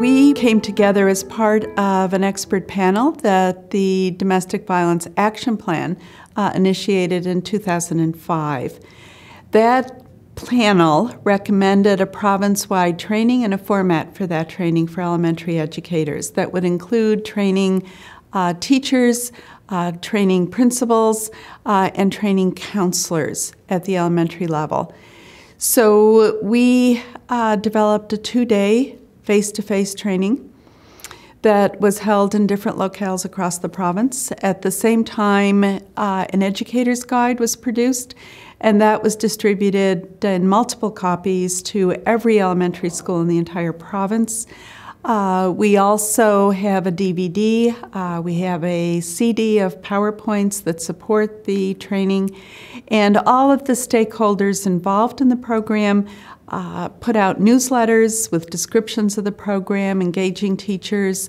We came together as part of an expert panel that the Domestic Violence Action Plan initiated in 2005. That panel recommended a province-wide training and a format for that training for elementary educators that would include training teachers, training principals, and training counselors at the elementary level. So we developed a 2-day face-to-face training that was held in different locales across the province. At the same time, an educator's guide was produced, and that was distributed in multiple copies to every elementary school in the entire province. We also have a DVD, we have a CD of PowerPoints that support the training, and all of the stakeholders involved in the program put out newsletters with descriptions of the program, engaging teachers.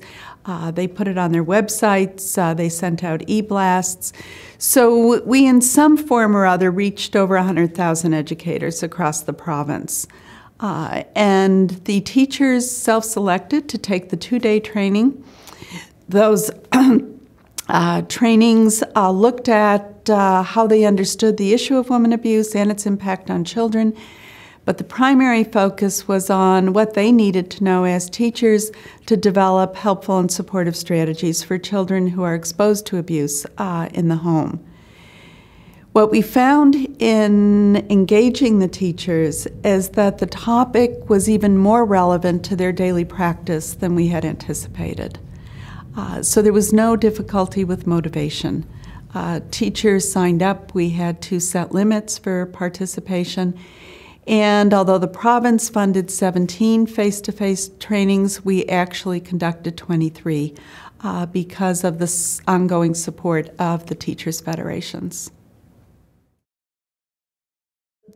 They put it on their websites. They sent out e-blasts. So we, in some form or other, reached over 100,000 educators across the province. And the teachers self-selected to take the 2-day training. Those trainings looked at how they understood the issue of women abuse and its impact on children. But the primary focus was on what they needed to know as teachers to develop helpful and supportive strategies for children who are exposed to abuse in the home. What we found in engaging the teachers is that the topic was even more relevant to their daily practice than we had anticipated. So there was no difficulty with motivation. Teachers signed up. We had to set limits for participation. And although the province funded 17 face-to-face trainings, we actually conducted 23 because of the ongoing support of the teachers' federations.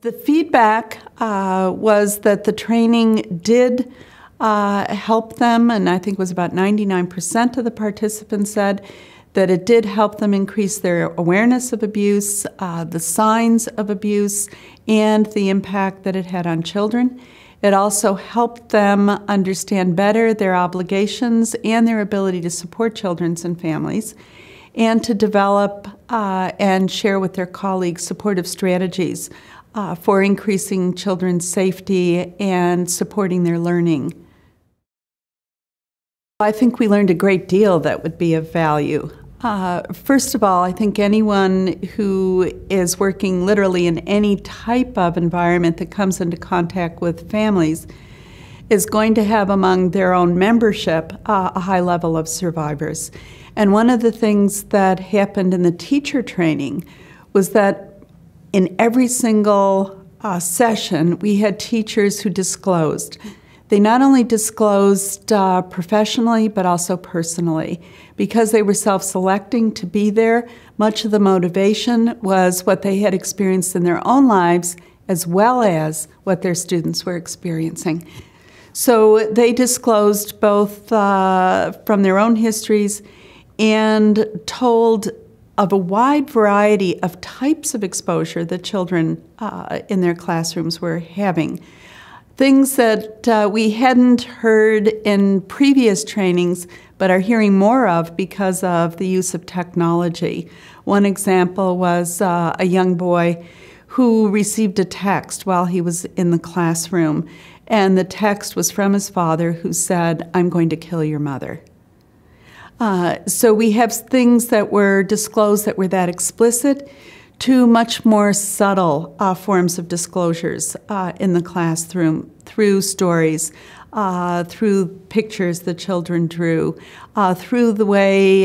The feedback was that the training did help them, and I think it was about 99% of the participants said that it did help them increase their awareness of abuse, the signs of abuse, and the impact that it had on children. It also helped them understand better their obligations and their ability to support children and families, and to develop and share with their colleagues supportive strategies for increasing children's safety and supporting their learning. I think we learned a great deal that would be of value. First of all, I think anyone who is working literally in any type of environment that comes into contact with families is going to have among their own membership a high level of survivors. And one of the things that happened in the teacher training was that in every single session, we had teachers who disclosed. They not only disclosed professionally, but also personally. Because they were self-selecting to be there, much of the motivation was what they had experienced in their own lives, as well as what their students were experiencing. So they disclosed both from their own histories and told of a wide variety of types of exposure that children in their classrooms were having. Things that we hadn't heard in previous trainings, but are hearing more of because of the use of technology. One example was a young boy who received a text while he was in the classroom, and the text was from his father who said, "I'm going to kill your mother." So we have things that were disclosed that were that explicit to much more subtle forms of disclosures in the classroom through stories, through pictures the children drew, through the way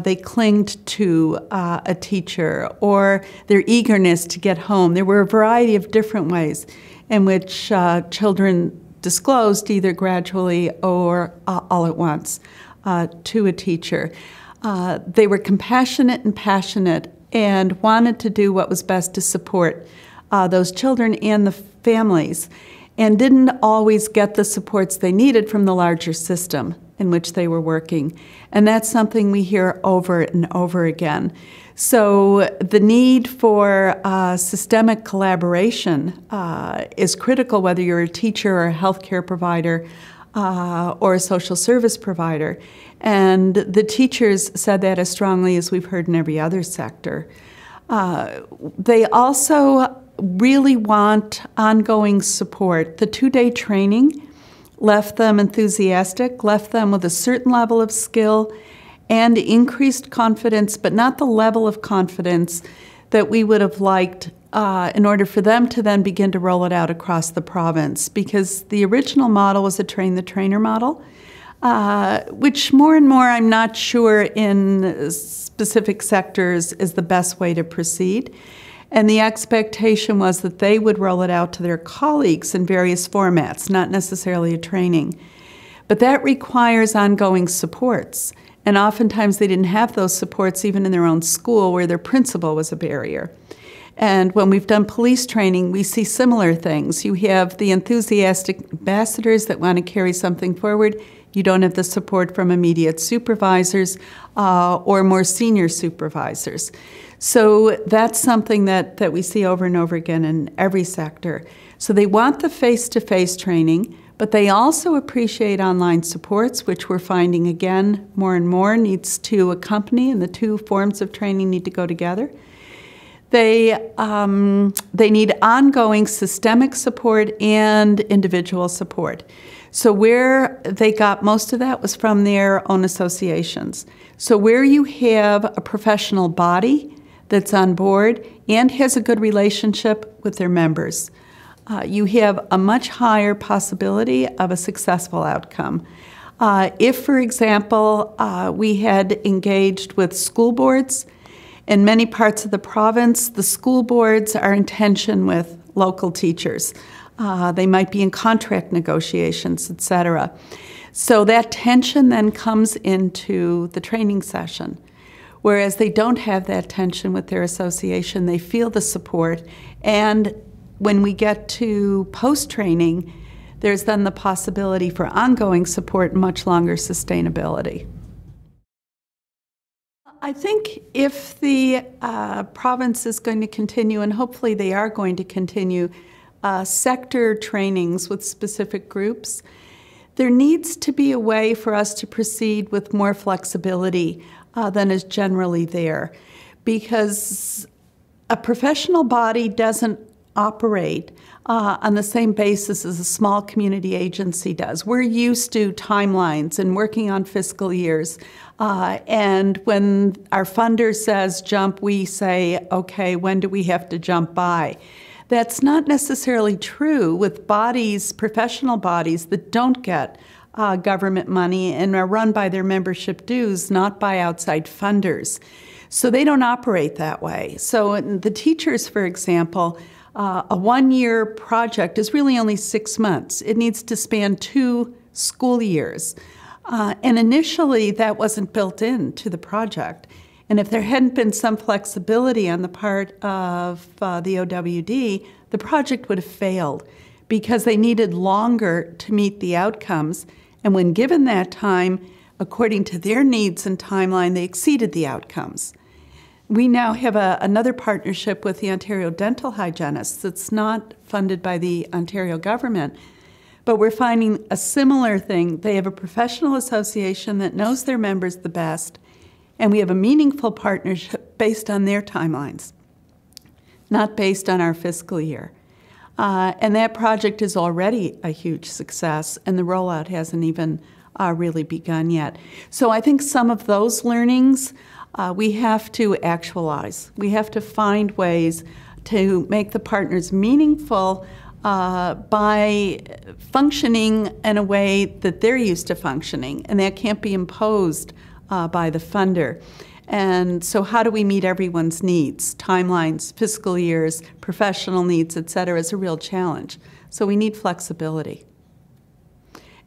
they clinged to a teacher or their eagerness to get home. There were a variety of different ways in which children disclosed either gradually or all at once to a teacher. They were compassionate and passionate and wanted to do what was best to support those children and the families, and didn't always get the supports they needed from the larger system in which they were working. And that's something we hear over and over again. So the need for systemic collaboration is critical, whether you're a teacher or a healthcare provider or a social service provider. And the teachers said that as strongly as we've heard in every other sector. They also really want ongoing support. The 2-day training left them enthusiastic, left them with a certain level of skill and increased confidence, but not the level of confidence that we would have liked in order for them to then begin to roll it out across the province. Because the original model was a train-the-trainer model, which more and more I'm not sure in specific sectors is the best way to proceed. And the expectation was that they would roll it out to their colleagues in various formats, not necessarily a training. But that requires ongoing supports. And oftentimes they didn't have those supports even in their own school where their principal was a barrier. And when we've done police training, we see similar things. You have the enthusiastic ambassadors that want to carry something forward. You don't have the support from immediate supervisors or more senior supervisors. So that's something that we see over and over again in every sector. So they want the face-to-face training, but they also appreciate online supports, which we're finding again more and more needs to accompany, and the two forms of training need to go together. They need ongoing systemic support and individual support. So where they got most of that was from their own associations. So where you have a professional body that's on board and has a good relationship with their members, you have a much higher possibility of a successful outcome. If, for example, we had engaged with school boards, in many parts of the province, the school boards are in tension with local teachers. They might be in contract negotiations, et cetera. So that tension then comes into the training session. Whereas they don't have that tension with their association, they feel the support. And when we get to post-training, there's then the possibility for ongoing support and much longer sustainability. I think if the province is going to continue, and hopefully they are going to continue, sector trainings with specific groups, there needs to be a way for us to proceed with more flexibility than is generally there. Because a professional body doesn't operate on the same basis as a small community agency does. We're used to timelines and working on fiscal years. And when our funder says jump, we say, okay, when do we have to jump by? That's not necessarily true with bodies, professional bodies that don't get government money and are run by their membership dues, not by outside funders. So they don't operate that way. So the teachers, for example, a one-year project is really only 6 months. It needs to span 2 school years. And initially, that wasn't built into the project. And if there hadn't been some flexibility on the part of the OWD, the project would have failed because they needed longer to meet the outcomes. And when given that time, according to their needs and timeline, they exceeded the outcomes. We now have another partnership with the Ontario Dental Hygienists that's not funded by the Ontario government, but we're finding a similar thing. They have a professional association that knows their members the best, and we have a meaningful partnership based on their timelines, not based on our fiscal year. And that project is already a huge success, and the rollout hasn't even really begun yet. So I think some of those learnings we have to actualize. We have to find ways to make the partners meaningful by functioning in a way that they're used to functioning, and that can't be imposed by the funder. And so how do we meet everyone's needs? Timelines, fiscal years, professional needs, et cetera, is a real challenge. So we need flexibility.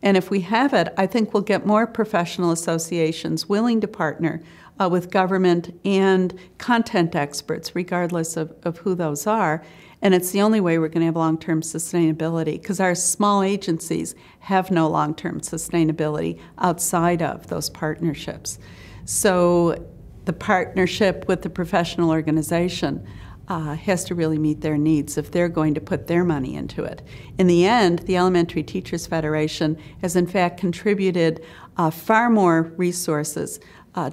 And if we have it, I think we'll get more professional associations willing to partner with government and content experts, regardless of who those are. And it's the only way we're going to have long-term sustainability, because our small agencies have no long-term sustainability outside of those partnerships. So the partnership with the professional organization has to really meet their needs if they're going to put their money into it. In the end, the Elementary Teachers Federation has in fact contributed far more resources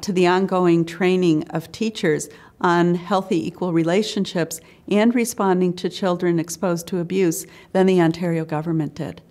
to the ongoing training of teachers on healthy equal relationships and responding to children exposed to abuse than the Ontario government did.